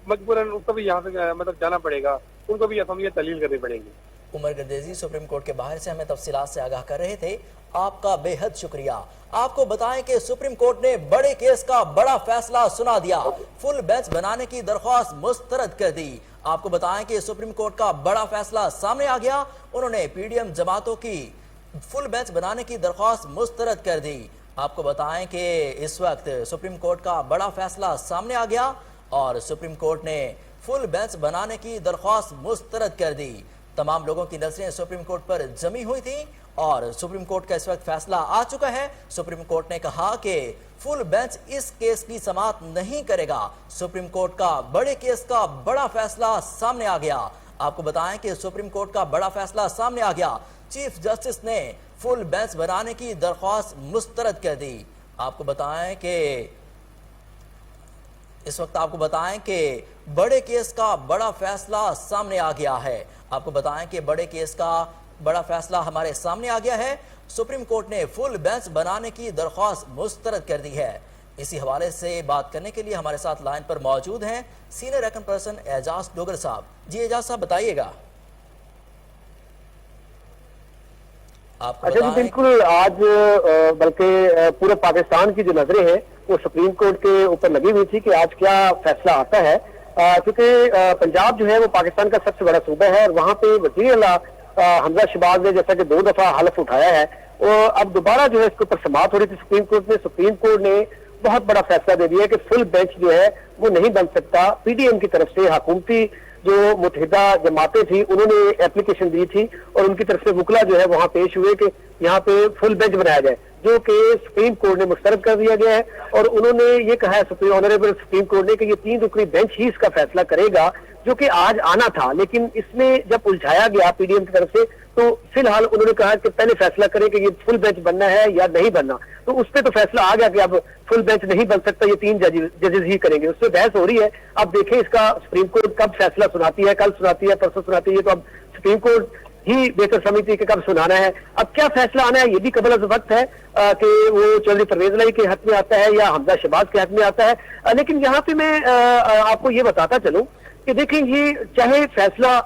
मजबूरन उसको भी यहाँ से मतलब जाना पड़ेगा, उनको भी असम्बली तहलील करनी पड़ेगी। उमर गर्देजी सुप्रीम कोर्ट के बाहर से हमें तफसीलात से आगाह कर रहे थे, आपका बेहद शुक्रिया। आपको बताएं कि सुप्रीम कोर्ट ने बड़े केस का बड़ा फैसला सुना दिया। फुल बेंच बनाने की दरख्वास्त मुस्तरद कर दी। आपको बताएं कि सुप्रीम कोर्ट का बड़ा फैसला सामने आ गया। उन्होंने पीडीएम जमातों की फुल बेंच बनाने की दरख्वास्त मुस्तरद कर दी। आपको बताएं कि इस वक्त सुप्रीम कोर्ट का बड़ा फैसला सामने आ गया और सुप्रीम कोर्ट ने फुल बेंच बनाने की दरख्वास्त मुस्तरद कर दी। तमाम लोगों की नजरें सुप्रीम कोर्ट पर जमी हुई थी और सुप्रीम कोर्ट का इस वक्त फैसला आ चुका है। सुप्रीम कोर्ट ने कहा कि फुल बेंच इस केस की समाअत नहीं करेगा। सुप्रीम कोर्ट का बड़े केस का बड़ा फैसला सामने आ गया। आपको बताएं कि सुप्रीम कोर्ट का बड़ा फैसला सामने आ गया। चीफ जस्टिस ने फुल बेंच बनाने की दरख्वास्त मुस्तरद कर दी। आपको बताएं कि इस वक्त आपको बताएं कि बड़े केस का बड़ा फैसला सामने आ गया है। आपको बताएं कि बड़े केस का बड़ा फैसला हमारे सामने आ गया है। सुप्रीम कोर्ट ने फुल बेंच बनाने की दरख्वास्त मुस्तरद कर दी है। इसी हवाले से बात करने के लिए हमारे साथ लाइन पर मौजूद हैं senior action person Ejaz Dogar साहब। जी एजाज साहब बताइएगा। अच्छा जी, बिल्कुल। आज बल्कि पूरे पाकिस्तान की जो नजरें हैं वो सुप्रीम कोर्ट के ऊपर लगी हुई थी कि आज क्या फैसला आता है, क्योंकि पंजाब जो है वो पाकिस्तान का सबसे बड़ा सूबा है और वहाँ पे वज़ीर आला हमजा शहबाज ने जैसा कि 2 दफा हल्फ उठाया है, वो अब दोबारा जो है इसके ऊपर समाअत हो रही थी सुप्रीम कोर्ट में। सुप्रीम कोर्ट ने बहुत बड़ा फैसला दे दिया कि फुल बेंच जो है वो नहीं बन सकता। पीडीएम की तरफ से हुकूमती जो मुतहिदा जमातें थी उन्होंने एप्लीकेशन दी थी और उनकी तरफ से वकला जो है वहां पेश हुए कि यहाँ पे फुल बेंच बनाया जाए, जो कि सुप्रीम कोर्ट ने मुस्तरद कर दिया गया है। और उन्होंने ये कहा है ऑनरेबल सुप्रीम कोर्ट ने कि ये 3 रुकनी बेंच ही इसका फैसला करेगा, जो कि आज आना था, लेकिन इसमें जब उलझाया गया पीडीएम की तरफ से तो फिलहाल उन्होंने कहा कि पहले फैसला करें कि ये फुल बेंच बनना है या नहीं बनना। तो उस पर तो फैसला आ गया कि अब फुल बेंच नहीं बन सकता, ये 3 जजेस ही करेंगे। उससे बहस हो रही है। अब देखें इसका सुप्रीम कोर्ट कब फैसला सुनाती है, कल सुनाती है, परसों सुनाती है, तो अब सुप्रीम कोर्ट ही बेहतर समझती कि कब सुनाना है। अब क्या फैसला आना है ये भी कबल अज़ वक्त है कि वो चौधरी परवेज लाई के हक में आता है या हमजा शहबाज के हक में आता है। लेकिन यहाँ पे मैं आपको ये बताता चलूं कि देखें, ये चाहे फैसला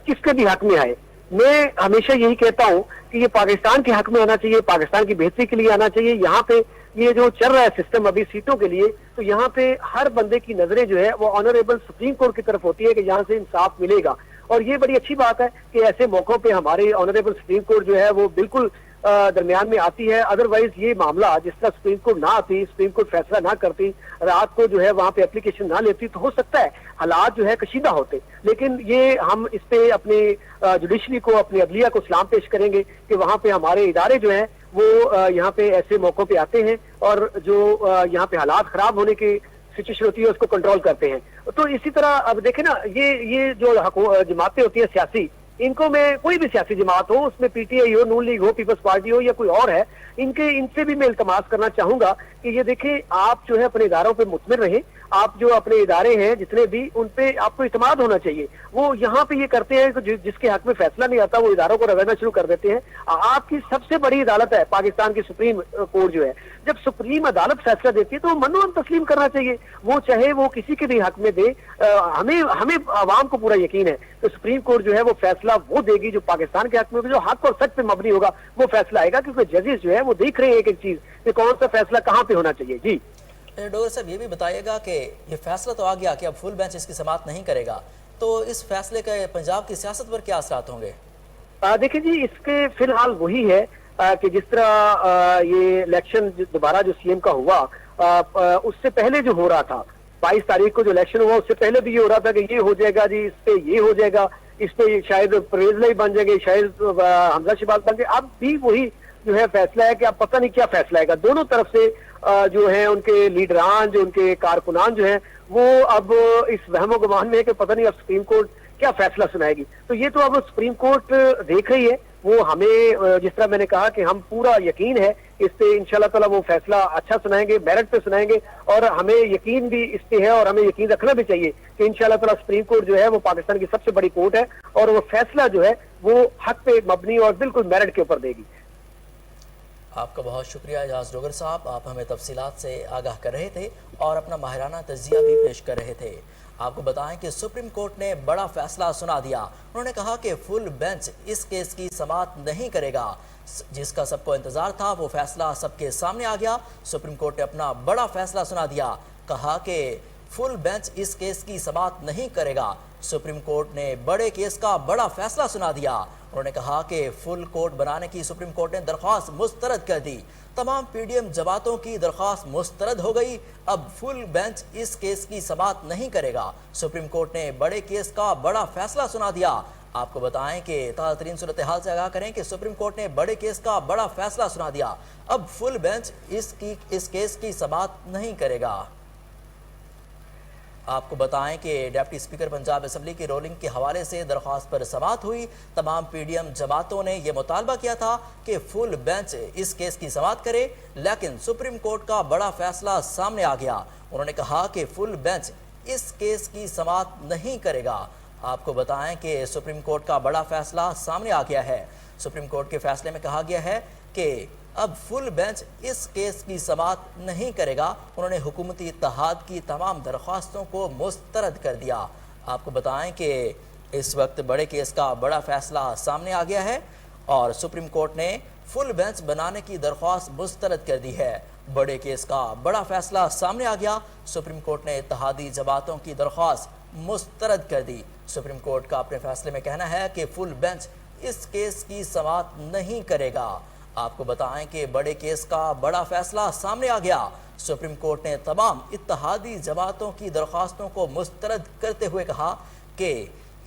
किसके भी हक में आए, मैं हमेशा यही कहता हूं कि ये पाकिस्तान के हक में आना चाहिए, पाकिस्तान की बेहतरी के लिए आना चाहिए। यहाँ पे ये जो चल रहा है सिस्टम अभी सीटों के लिए, तो यहाँ पे हर बंदे की नजरें जो है वो ऑनरेबल सुप्रीम कोर्ट की तरफ होती है कि यहाँ से इंसाफ मिलेगा। और ये बड़ी अच्छी बात है कि ऐसे मौकों पे हमारे ऑनरेबल सुप्रीम कोर्ट जो है वो बिल्कुल दरमियान में आती है। अदरवाइज ये मामला जिस तरह सुप्रीम कोर्ट ना आती, सुप्रीम कोर्ट फैसला ना करती, रात को जो है वहां पे एप्लीकेशन ना लेती, तो हो सकता है हालात जो है कशीदा होते। लेकिन ये हम इस पे अपनी जुडिशरी को, अपनी अदलिया को सलाम पेश करेंगे कि वहां पे हमारे इदारे जो हैं वो यहाँ पे ऐसे मौकों पे आते हैं और जो यहाँ पे हालात खराब होने की सिचुएशन होती है उसको कंट्रोल करते हैं। तो इसी तरह अब देखें ना, ये जो जमातें होती है सियासी, इनको मैं कोई भी सियासी जमात हो, उसमें पीटीआई हो, नून लीग हो, पीपल्स पार्टी हो या कोई और है, इनसे भी मैं इल्तमास करना चाहूंगा कि ये देखें, आप जो है अपने इदारों पे मुतमिन रहे। आप जो अपने इदारे हैं जितने भी, उन पे आपको इत्मीनान होना चाहिए। वो यहाँ पे ये करते हैं कि जिसके हक में फैसला नहीं आता वो इदारों को रगड़ना शुरू कर देते हैं। आपकी सबसे बड़ी अदालत है पाकिस्तान की सुप्रीम कोर्ट जो है, जब सुप्रीम अदालत फैसला देती है तो मनोन तस्लीम करना चाहिए, वो चाहे वो किसी के भी हक में दे। हमें आवाम को पूरा यकीन है कि सुप्रीम कोर्ट जो है वो फैसला वो देगी जो पाकिस्तान के हक में, जो हक और सच पे मबनी होगा वो फैसला आएगा, क्योंकि जजेस जो है वो देख रहे हैं एक एक चीज कि कौन सा फैसला कहाँ पे होना चाहिए। जी डोगर साहब, ये भी बताइएगा कि ये फैसला तो आ गया कि अब फुल बेंच इसकी समाअत नहीं करेगा, तो इस फैसले के पंजाब की सियासत पर क्या असरात होंगे? देखिए जी, इसके फिलहाल वही है कि जिस तरह ये इलेक्शन दोबारा जो सीएम का हुआ, उससे पहले जो हो रहा था 22 तारीख को जो इलेक्शन हुआ, उससे पहले भी ये हो रहा था कि ये हो जाएगा जी, इस पे ये हो जाएगा, इस पे शायद परवेज लाई बन जाएंगे, शायद हमजा शहबाज बन जाए। अब भी वही जो है फैसला है कि अब पता नहीं क्या फैसला आएगा। दोनों तरफ से जो है उनके लीडरान, जो उनके कारकुनान जो है वो अब इस वहमो गुमान में है कि पता नहीं अब सुप्रीम कोर्ट क्या फैसला सुनाएगी। तो ये तो अब सुप्रीम कोर्ट देख रही है। वो हमें जिस तरह मैंने कहा कि हम पूरा यकीन है इस पे इंशाल्लाह ताला वो फैसला अच्छा सुनाएंगे, मेरिट पे सुनाएंगे, और हमें यकीन भी इस पे है और हमें यकीन रखना भी चाहिए कि इंशाल्लाह ताला सुप्रीम कोर्ट जो है वो पाकिस्तान की सबसे बड़ी कोर्ट है और वो फैसला जो है वो हक पे मबनी और बिल्कुल मेरिट के ऊपर देगी। आपका बहुत शुक्रिया एजाज डोगर साहब, आप हमें तफसीलात से आगाह कर रहे थे और अपना माहिराना तजिया भी पेश कर रहे थे। आपको बताएं कि सुप्रीम कोर्ट ने बड़ा फैसला सुना दिया। उन्होंने कहा कि फुल बेंच इस केस की समाअत नहीं करेगा। जिसका सबको इंतजार था वो फैसला सबके सामने आ गया। सुप्रीम कोर्ट ने अपना बड़ा फैसला सुना दिया, कहा कि फुल बेंच इस केस की समाअत नहीं करेगा। सुप्रीम कोर्ट ने बड़े केस का बड़ा फैसला सुना दिया। उन्होंने कहा कि फुल कोर्ट बनाने की सुप्रीम कोर्ट ने दरख्वास्त मुस्तरद कर दी। तमाम पीडीएम जमातों की दरख्वास्त मुस्तरद हो गई। अब फुल बेंच इस केस की समाअत नहीं करेगा। सुप्रीम कोर्ट ने बड़े केस का बड़ा फैसला सुना दिया। आपको बताएं कि ताज़ा तरीन सूरत हाल से आगाह करें कि सुप्रीम कोर्ट ने बड़े केस का बड़ा फैसला सुना दिया। अब फुल बेंच इस केस की समाअत नहीं करेगा। आपको बताएं कि डिप्टी स्पीकर पंजाब असम्बली की रोलिंग के हवाले से दरख्वास्त पर समाअत हुई। तमाम पीडीएम जमातों ने यह मुतालबा किया था कि फुल बेंच इस केस की समाअत करे, लेकिन सुप्रीम कोर्ट का बड़ा फैसला सामने आ गया। उन्होंने कहा कि फुल बेंच इस केस की समाअत नहीं करेगा। आपको बताएं कि सुप्रीम कोर्ट का बड़ा फैसला सामने आ गया है। सुप्रीम कोर्ट के फैसले में कहा गया है कि अब फुल बेंच इस केस की समाअत नहीं करेगा। उन्होंने हुकूमती इत्तेहाद की तमाम दरख्वास्तों को मुस्तरद कर दिया। आपको बताएं कि इस वक्त बड़े केस का बड़ा फैसला सामने आ गया है और सुप्रीम कोर्ट ने फुल बेंच बनाने की दरख्वास्त मुस्तरद कर दी है। बड़े केस का बड़ा फैसला सामने आ गया। सुप्रीम कोर्ट ने इत्तेहादी जमातों की दरख्वास्त मुस्तरद कर दी। सुप्रीम कोर्ट का अपने फैसले में कहना है कि फुल बेंच इस केस की समाअत नहीं करेगा। आपको बताएं कि बड़े केस का बड़ा फैसला सामने आ गया। सुप्रीम कोर्ट ने तमाम इत्तेहादी जमातों की दरख्वास्तों को मुस्तरद करते हुए कहा कि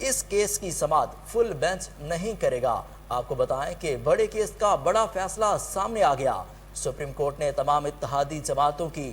इस केस की समाअत फुल बेंच नहीं करेगा। आपको बताएं कि बड़े केस का बड़ा फैसला सामने आ गया। सुप्रीम कोर्ट ने तमाम इत्तेहादी जमातों की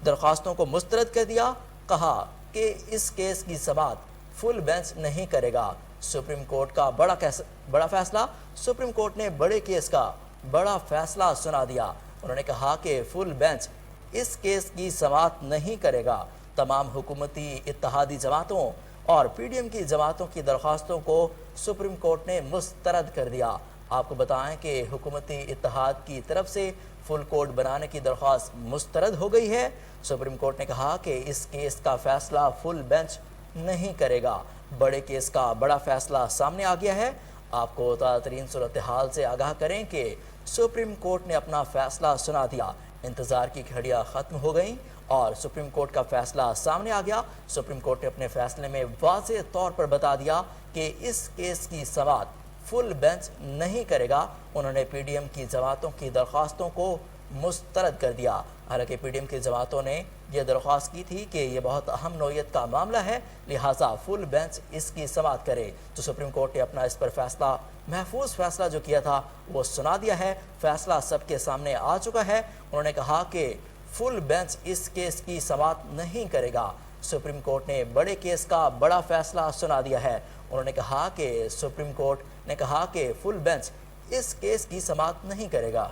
दरख्वास्तों को मुस्तरद कर दिया। कहा कि इस केस की समाअत फुल बेंच नहीं करेगा। सुप्रीम कोर्ट का बड़ा फैसला। सुप्रीम कोर्ट ने बड़े केस का बड़ा फैसला सुना दिया। उन्होंने कहा कि फुल बेंच इस केस की समाअत नहीं करेगा। तमाम हुकूमती इत्तेहादी जमातों और पीडीएम की जमातों की दरख्वास्तों को सुप्रीम कोर्ट ने मुस्तरद कर दिया। आपको बताएं कि हुकूमती इत्तेहाद की तरफ से फुल कोर्ट बनाने की दरख्वास्त मुस्तरद हो गई है। सुप्रीम कोर्ट ने कहा कि इस केस का फैसला फुल बेंच नहीं करेगा। बड़े केस का बड़ा फैसला सामने आ गया है। आपको ताज़ा तरीन सूरत हाल से आगाह करें कि सुप्रीम कोर्ट ने अपना फैसला सुना दिया। इंतज़ार की घड़ियां ख़त्म हो गईं और सुप्रीम कोर्ट का फैसला सामने आ गया। सुप्रीम कोर्ट ने अपने फैसले में वाज़ेह तौर पर बता दिया कि इस केस की समाअत फुल बेंच नहीं करेगा। उन्होंने पीडीएम की जमातों की दरख्वास्तों को मुस्तरद कर दिया। हालांकि पीडीएम की जमातों ने यह दरख्वास्त की थी कि यह बहुत अहम नौयत का मामला है, लिहाजा फुल बेंच इसकी समाअत करे। तो सुप्रीम कोर्ट ने अपना इस पर फैसला, महफूज फैसला जो किया था वो सुना दिया है। फैसला सबके सामने आ चुका है। उन्होंने कहा कि फुल बेंच इस केस की समाअत नहीं करेगा। सुप्रीम कोर्ट ने बड़े केस का बड़ा फैसला सुना दिया है। उन्होंने कहा कि सुप्रीम कोर्ट ने कहा कि फुल बेंच इस केस की समाअत नहीं करेगा।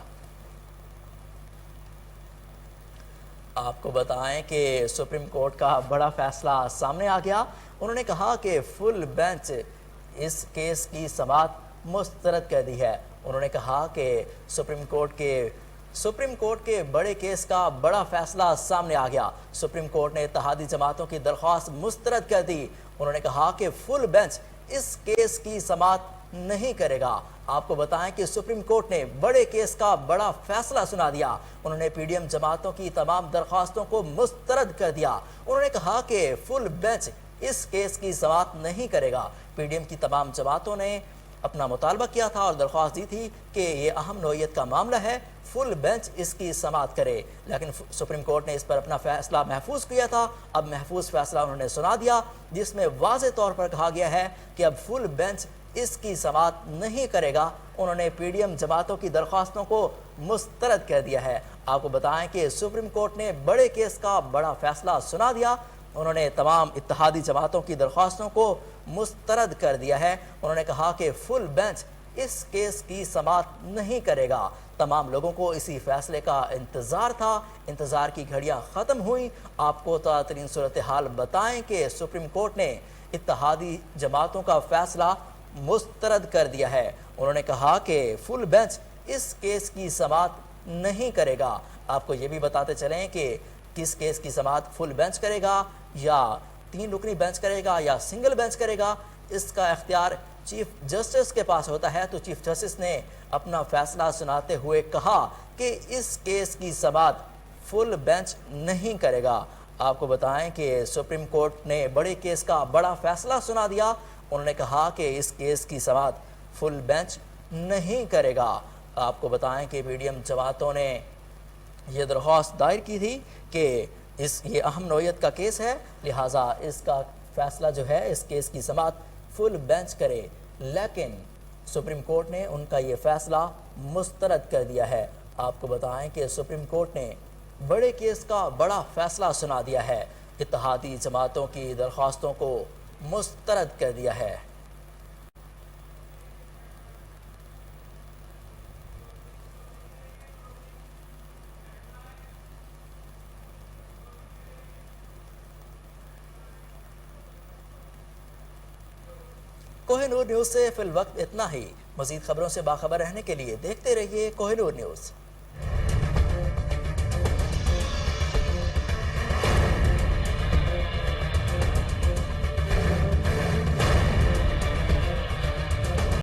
आपको बताएं कि सुप्रीम कोर्ट का बड़ा फैसला सामने आ गया। उन्होंने कहा कि फुल बेंच इस केस की समाअत मुस्तरद कर दी है। उन्होंने कहा कि सुप्रीम कोर्ट के बड़े केस का बड़ा फैसला सामने आ गया। सुप्रीम कोर्ट ने इत्तेहादी जमातों की दरख्वास्त मुस्तरद कर दी। उन्होंने कहा कि फुल बेंच इस केस की समाअत नहीं करेगा। आपको बताएं कि सुप्रीम कोर्ट ने बड़े केस का बड़ा फैसला सुना दिया। उन्होंने पीडीएम जमातों की तमाम दरख्वास्तों को मुस्तरद कर दिया। उन्होंने कहा कि फुल बेंच इस केस की समाअत नहीं करेगा। पीडीएम की तमाम जमातों ने अपना मुतालबा किया था और दरख्वास्त दी थी कि ये अहम नौयत का मामला है, फुल बेंच इसकी समाअत करे, लेकिन सुप्रीम कोर्ट ने इस पर अपना फैसला महफूज किया था। अब महफूज फैसला उन्होंने सुना दिया जिसमें वाज़ेह तौर पर कहा गया है कि अब फुल बेंच इसकी समाअत नहीं करेगा। उन्होंने पीडीएम जमातों की दरख्वास्तों को मुस्तरद कर दिया है। आपको बताएं कि सुप्रीम कोर्ट ने बड़े केस का बड़ा फैसला सुना दिया। उन्होंने तमाम इत्तेहादी जमातों की दरख्वास्तों को मुस्तरद कर दिया है। उन्होंने कहा कि फुल बेंच इस केस की समाअत नहीं करेगा। तमाम लोगों को इसी फैसले का इंतज़ार था। इंतज़ार की घड़ियां ख़त्म हुई। आपको ताज़ा तरीन सूरत हाल बताएं कि सुप्रीम कोर्ट ने इत्तेहादी जमातों का फैसला मुस्तरद कर दिया है। उन्होंने कहा कि फुल बेंच इस केस की समाअत नहीं करेगा। आपको ये भी बताते चलें कि किस केस की समाअत फुल बेंच करेगा या 3 रुकनी बेंच करेगा या सिंगल बेंच करेगा, इसका इख्तियार चीफ जस्टिस के पास होता है। तो चीफ जस्टिस ने अपना फैसला सुनाते हुए कहा कि इस केस की समाअत फुल बेंच नहीं करेगा। आपको बताएं कि सुप्रीम कोर्ट ने बड़े केस का बड़ा फैसला सुना दिया। उन्होंने कहा कि इस केस की समाअत फुल बेंच नहीं करेगा। आपको बताएं कि पीडीएम जमातों ने यह दरख्वास्त दायर की थी कि ये अहम नौयत का केस है, लिहाजा इसका फैसला जो है इस केस की समाअत फुल बेंच करे, लेकिन सुप्रीम कोर्ट ने उनका ये फैसला मुस्तरद कर दिया है। आपको बताएं कि सुप्रीम कोर्ट ने बड़े केस का बड़ा फैसला सुना दिया है। इत्तेहादी जमातों की दरख्वास्तों को मुस्तरद कर दिया है। कोहिनूर न्यूज़ से फिल वक्त इतना ही। مزید خبروں سے باخبر رہنے کے لیے دیکھتے رہیے کوہنور نیوز۔